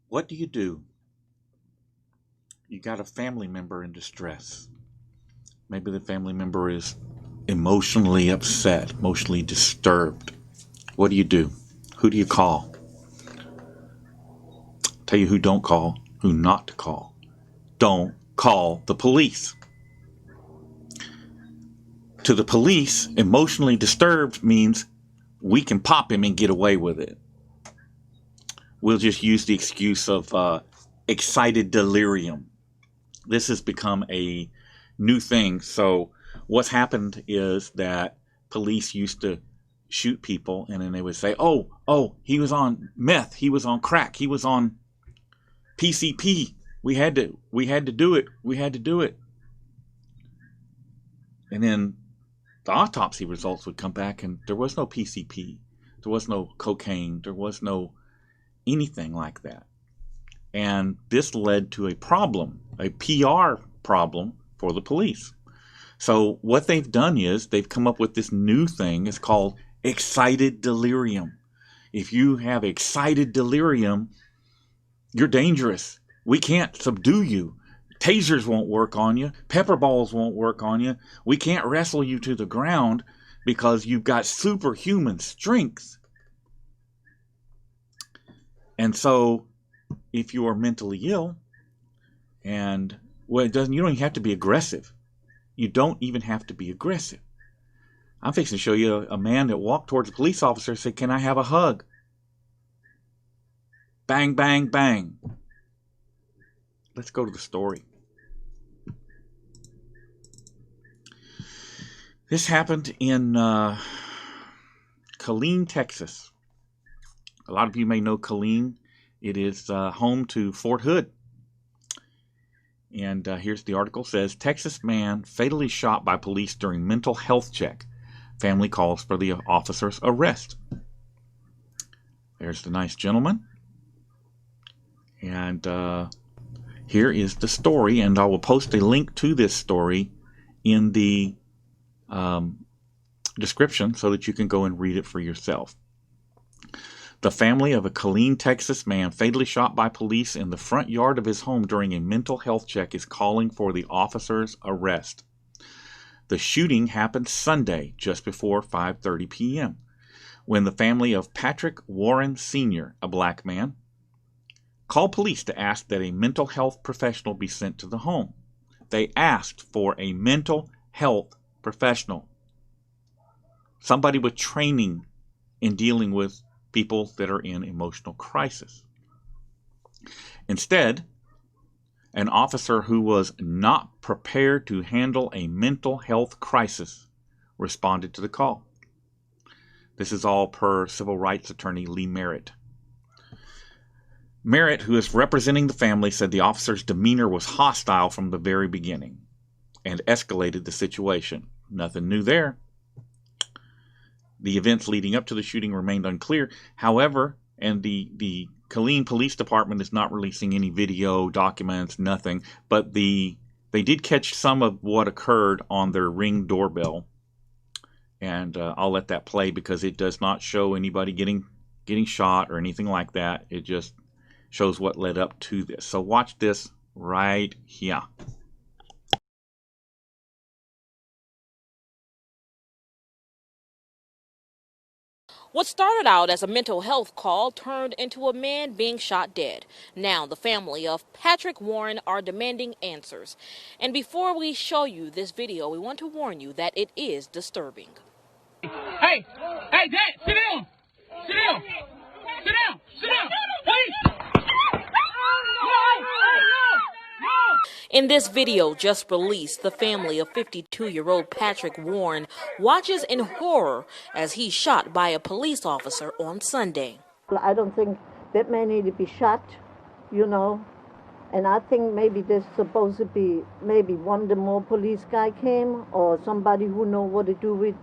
What do? You got a family member in distress. Maybe the family member is emotionally upset, emotionally disturbed. What do? Who do you call? Tell you who don't call, who not to call. Don't call the police. To the police, emotionally disturbed means we can pop him and get away with it. We'll just use the excuse of excited delirium. This has become a new thing. So what's happened is that police used to shoot people, and then they would say, oh, he was on meth, he was on crack, he was on PCP. We had to do it. And then the autopsy results would come back, and there was no PCP, there was no cocaine, there was no anything like that. And this led to a problem, a PR problem for the police. So what they've done is they've come up with this new thing. It's called excited delirium. If you have excited delirium, you're dangerous. We can't subdue you. Tasers won't work on you. Pepper balls won't work on you. We can't wrestle you to the ground because you've got superhuman strength. And so if you are mentally ill, and well, you don't even have to be aggressive. You don't even have to be aggressive. I'm fixing to show you a man that walked towards a police officer and said, "Can I have a hug?" Bang, bang, bang. Let's go to the story. This happened in Killeen, Texas. A lot of you may know Killeen. It is home to Fort Hood. And here's the article. It says, Texas man fatally shot by police during mental health check. Family calls for the officer's arrest. There's the nice gentleman. And here is the story. And I will post a link to this story in the description so that you can go and read it for yourself. The family of a Killeen, Texas man fatally shot by police in the front yard of his home during a mental health check is calling for the officer's arrest. The shooting happened Sunday, just before 5:30 p.m., when the family of Patrick Warren Sr., a black man, called police to ask that a mental health professional be sent to the home. They asked for a mental health professional, somebody with training in dealing with people that are in emotional crisis. Instead, an officer who was not prepared to handle a mental health crisis responded to the call. This is all per civil rights attorney Lee Merritt. Merritt, who is representing the family, said the officer's demeanor was hostile from the very beginning and escalated the situation. Nothing new there. The events leading up to the shooting remained unclear. However, and the Killeen Police Department is not releasing any video, documents, nothing. But they did catch some of what occurred on their Ring doorbell. And I'll let that play because it does not show anybody getting shot or anything like that. It just shows what led up to this. So watch this right here. What started out as a mental health call turned into a man being shot dead. Now the family of Patrick Warren are demanding answers. And before we show you this video, we want to warn you that it is disturbing. Hey, Dad, sit down. Sit down. Sit down. Sit down. Please. In this video just released, the family of 52-year-old Patrick Warren watches in horror as he's shot by a police officer on Sunday. I don't think that man needed to be shot, and I think maybe there's supposed to be maybe one of the more police guy came or somebody who know what to do with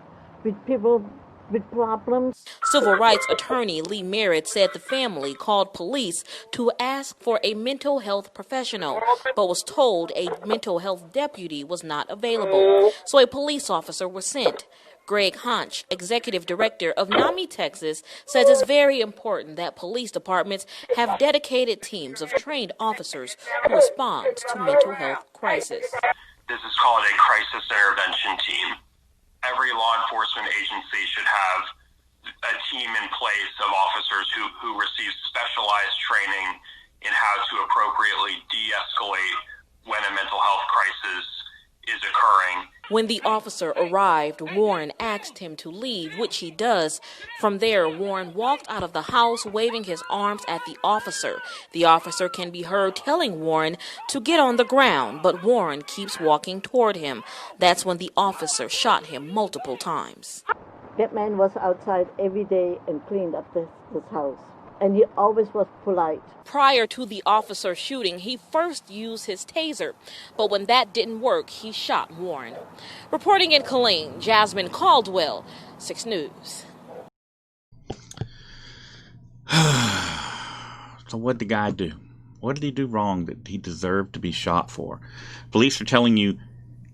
people with problems. Civil rights attorney Lee Merritt said the family called police to ask for a mental health professional, but was told a mental health deputy was not available, so a police officer was sent. Greg Honch, executive director of NAMI Texas, says it's very important that police departments have dedicated teams of trained officers who respond to mental health crisis. This is called a crisis intervention team. Every law enforcement agency should have a team in place of officers who receive specialized training in how to appropriately de-escalate when a mental health crisis is occurring. When the officer arrived, Warren asked him to leave, which he does. From there, Warren walked out of the house waving his arms at the officer. The officer can be heard telling Warren to get on the ground, but Warren keeps walking toward him. That's when the officer shot him multiple times. That man was outside every day and cleaned up this house. And he always was polite. Prior to the officer shooting, he first used his taser. But when that didn't work, he shot Warren. Reporting in Killeen, Jasmine Caldwell, 6 News. So what'd the guy do? What did he do wrong that he deserved to be shot for? Police are telling you,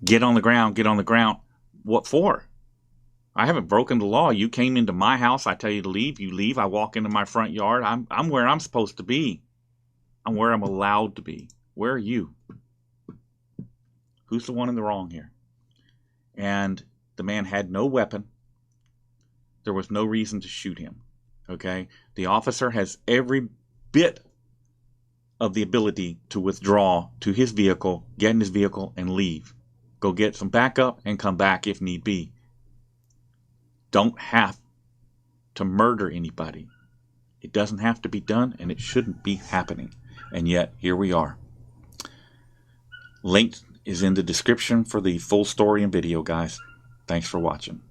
get on the ground, get on the ground. What for? I haven't broken the law. You came into my house. I tell you to leave. You leave. I walk into my front yard. I'm where I'm supposed to be. I'm where I'm allowed to be. Where are you? Who's the one in the wrong here? And the man had no weapon. There was no reason to shoot him. Okay? The officer has every bit of the ability to withdraw to his vehicle, get in his vehicle, and leave. Go get some backup and come back if need be. Don't have to murder anybody. It doesn't have to be done, and it shouldn't be happening. And yet, here we are. Link is in the description for the full story and video, guys. Thanks for watching.